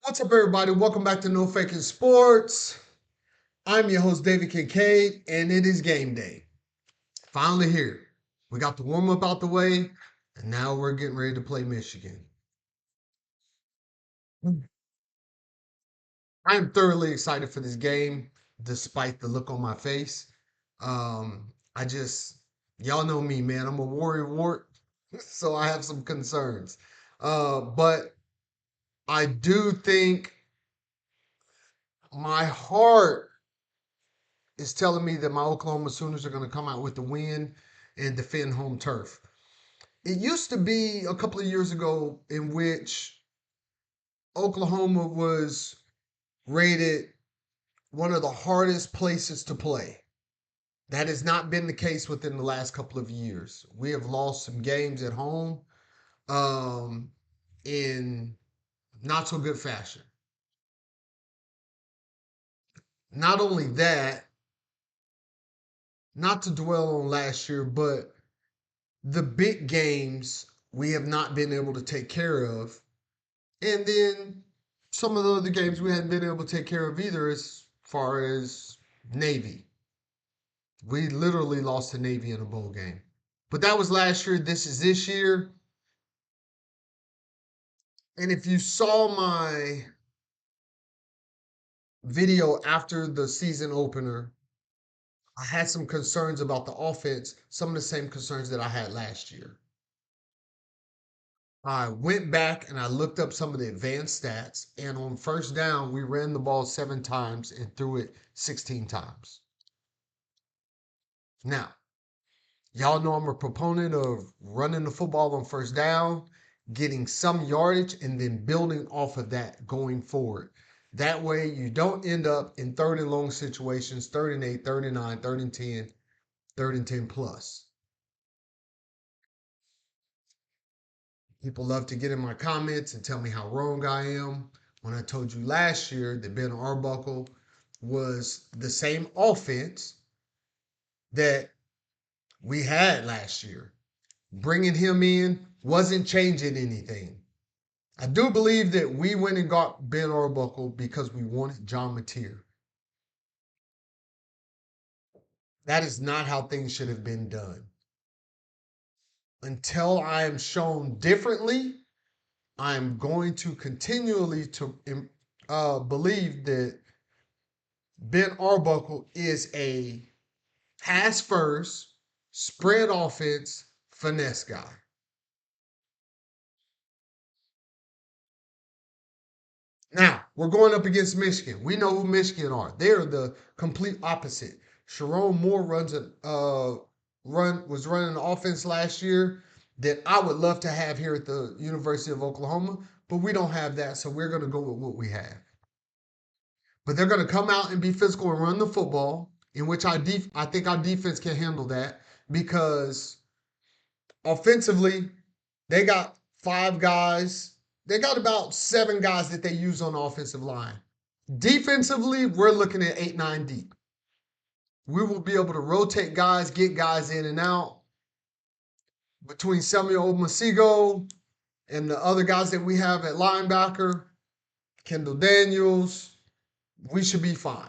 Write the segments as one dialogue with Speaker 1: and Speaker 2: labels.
Speaker 1: What's up, everybody? Welcome back to No Faking Sports. I'm your host, David Kincaid, and it is game day. Finally here. We got the warm up out the way, and now we're getting ready to play Michigan. I am thoroughly excited for this game, despite the look on my face. I just, y'all know me, man. I'm a warrior wart, so I have some concerns. But I do think my heart is telling me that my Oklahoma Sooners are going to come out with the win and defend home turf. It used to be a couple of years ago in which Oklahoma was rated one of the hardest places to play. That has not been the case within the last couple of years. We have lost some games at home in not so good fashion. Not only that, not to dwell on last year, but the big games we have not been able to take care of. And then some of the other games we hadn't been able to take care of either, as far as Navy. We literally lost to Navy in a bowl game. But that was last year. This is this year. And if you saw my video after the season opener, I had some concerns about the offense, some of the same concerns that I had last year. I went back and I looked up some of the advanced stats, and on first down, we ran the ball 7 times and threw it 16 times. Now, y'all know I'm a proponent of running the football on first down, getting some yardage, and then building off of that going forward. That way, you don't end up in third and long situations, third and 8, third and 9, third and 10, third and 10 plus. People love to get in my comments and tell me how wrong I am when I told you last year that Ben Arbuckle was the same offense that we had last year. Bringing him in wasn't changing anything. I do believe that we went and got Ben Arbuckle because we wanted John Mateer. That is not how things should have been done. Until I am shown differently, I'm going to continually to believe that Ben Arbuckle is a pass first, spread offense, finesse guy. Now, we're going up against Michigan. We know who Michigan are. They're the complete opposite. Sharon Moore was running an offense last year that I would love to have here at the University of Oklahoma, but we don't have that, so we're going to go with what we have. But they're going to come out and be physical and run the football, in which I think our defense can handle that because offensively, they got 5 guys. They got about 7 guys that they use on the offensive line. Defensively, we're looking at 8, 9 deep. We will be able to rotate guys, get guys in and out. Between Samuel Omasigo and the other guys that we have at linebacker, Kendall Daniels, we should be fine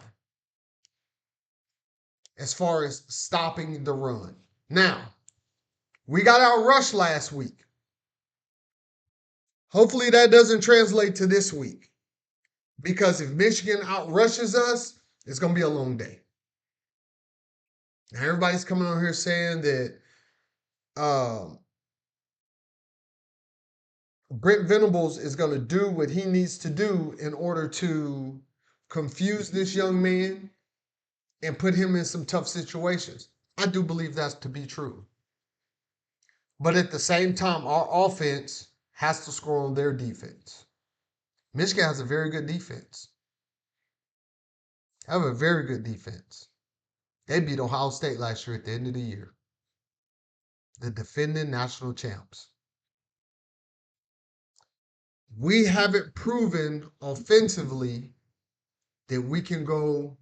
Speaker 1: as far as stopping the run. Now, we got our rush last week. Hopefully that doesn't translate to this week. Because if Michigan outrushes us, it's going to be a long day. Now, everybody's coming on here saying that Brent Venables is going to do what he needs to do in order to confuse this young man and put him in some tough situations. I do believe that's to be true. But at the same time, our offense has to score on their defense. Michigan has a very good defense. They have a very good defense. They beat Ohio State last year at the end of the year. The defending national champs. We haven't proven offensively that we can go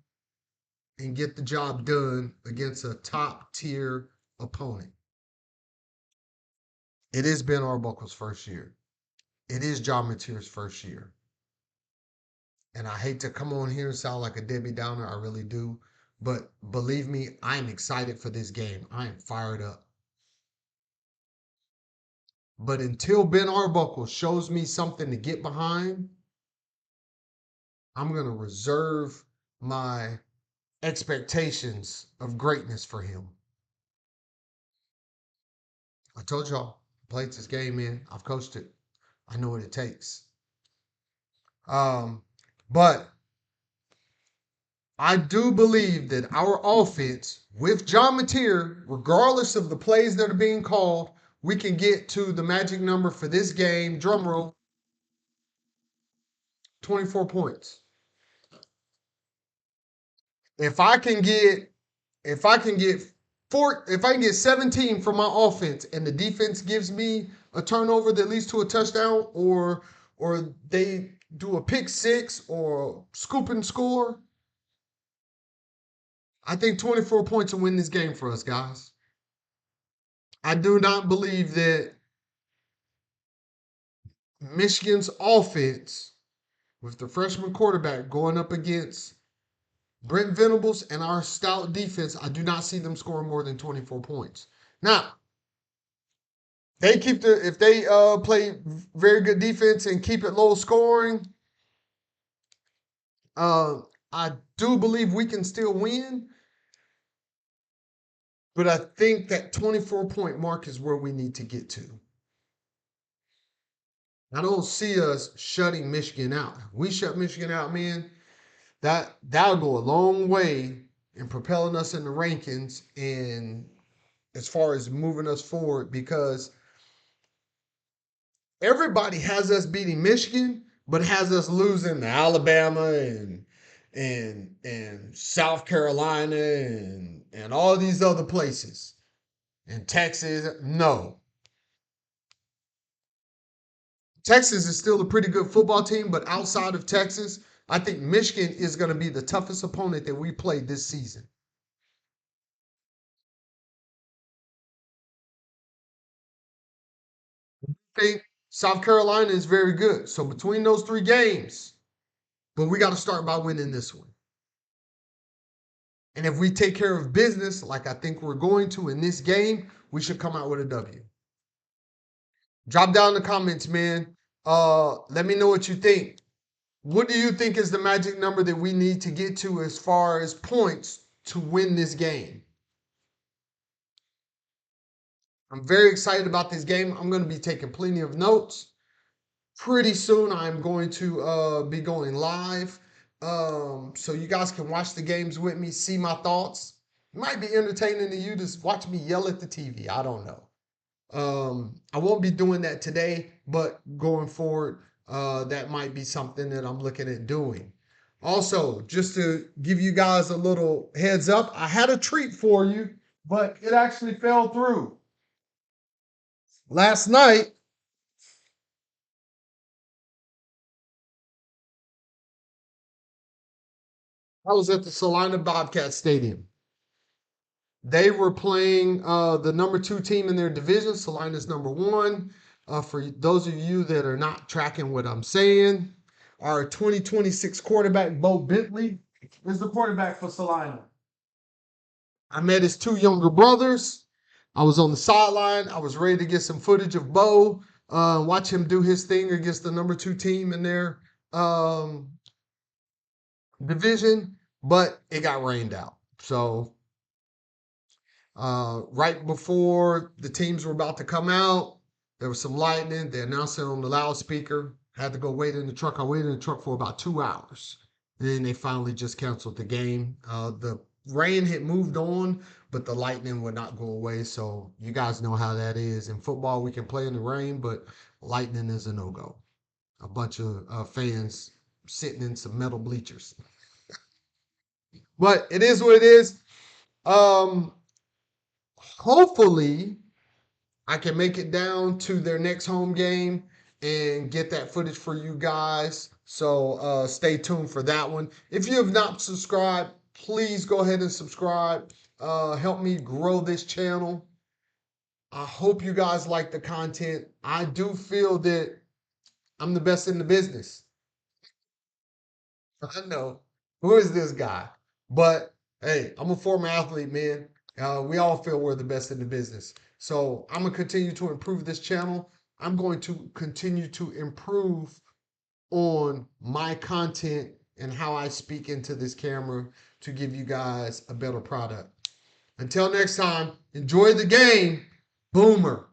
Speaker 1: and get the job done against a top tier opponent. It is Ben Arbuckle's first year. It is John Mateer's first year. And I hate to come on here and sound like a Debbie Downer. I really do. But believe me, I'm excited for this game. I am fired up. But until Ben Arbuckle shows me something to get behind, I'm going to reserve my expectations of greatness for him. I told y'all, I played this game, man. I've coached it. I know what it takes. But I do believe that our offense, with John Mateer, regardless of the plays that are being called, we can get to the magic number for this game. Drum roll, 24 points. If I can get if I can get if I can get 17 from my offense and the defense gives me a turnover that leads to a touchdown, or they do a pick six or scoop and score, I think 24 points will win this game for us, guys. I do not believe that Michigan's offense, with the freshman quarterback going up against Brent Venables and our stout defense, I do not see them scoring more than 24 points. Now, they keep if they play very good defense and keep it low scoring, I do believe we can still win. But I think that 24-point mark is where we need to get to. I don't see us shutting Michigan out. If we shut Michigan out, man, that'll go a long way in propelling us in the rankings and as far as moving us forward, because everybody has us beating Michigan, but has us losing to Alabama and South Carolina and all these other places. And Texas, no. Texas is still a pretty good football team, but outside of Texas, I think Michigan is going to be the toughest opponent that we played this season. I think South Carolina is very good. So between those three games, but we got to start by winning this one. And if we take care of business, like I think we're going to in this game, we should come out with a W. Drop down in the comments, man. Let me know what you think. What do you think is the magic number that we need to get to as far as points to win this game? I'm very excited about this game. I'm going to be taking plenty of notes. Pretty soon, I'm going to be going live. So you guys can watch the games with me, see my thoughts. It might be entertaining to you to watch me yell at the TV. I don't know. I won't be doing that today, but going forward, that might be something that I'm looking at doing. Also, just to give you guys a little heads up, I had a treat for you, but it actually fell through. Last night, I was at the Salina Bobcat Stadium. They were playing the number 2 team in their division. Salina's number 1. For those of you that are not tracking what I'm saying, our 2026 quarterback, Bo Bentley, is the quarterback for Salina. I met his 2 younger brothers. I was on the sideline. I was ready to get some footage of Bo, watch him do his thing against the number 2 team in their division, but it got rained out. So right before the teams were about to come out, there was some lightning. They announced it on the loudspeaker. Had to go wait in the truck. I waited in the truck for about 2 hours. And then they finally just canceled the game. The rain had moved on, but the lightning would not go away. So you guys know how that is. In football, we can play in the rain, but lightning is a no-go. A bunch of fans sitting in some metal bleachers. But it is what it is. Hopefully, I can make it down to their next home game and get that footage for you guys. So stay tuned for that one. If you have not subscribed, please go ahead and subscribe. Help me grow this channel. I hope you guys like the content. I do feel that I'm the best in the business. I know. Who is this guy? But hey, I'm a former athlete, man. We all feel we're the best in the business. So I'm gonna continue to improve this channel. I'm going to continue to improve on my content and how I speak into this camera to give you guys a better product. Until next time, enjoy the game, Boomer.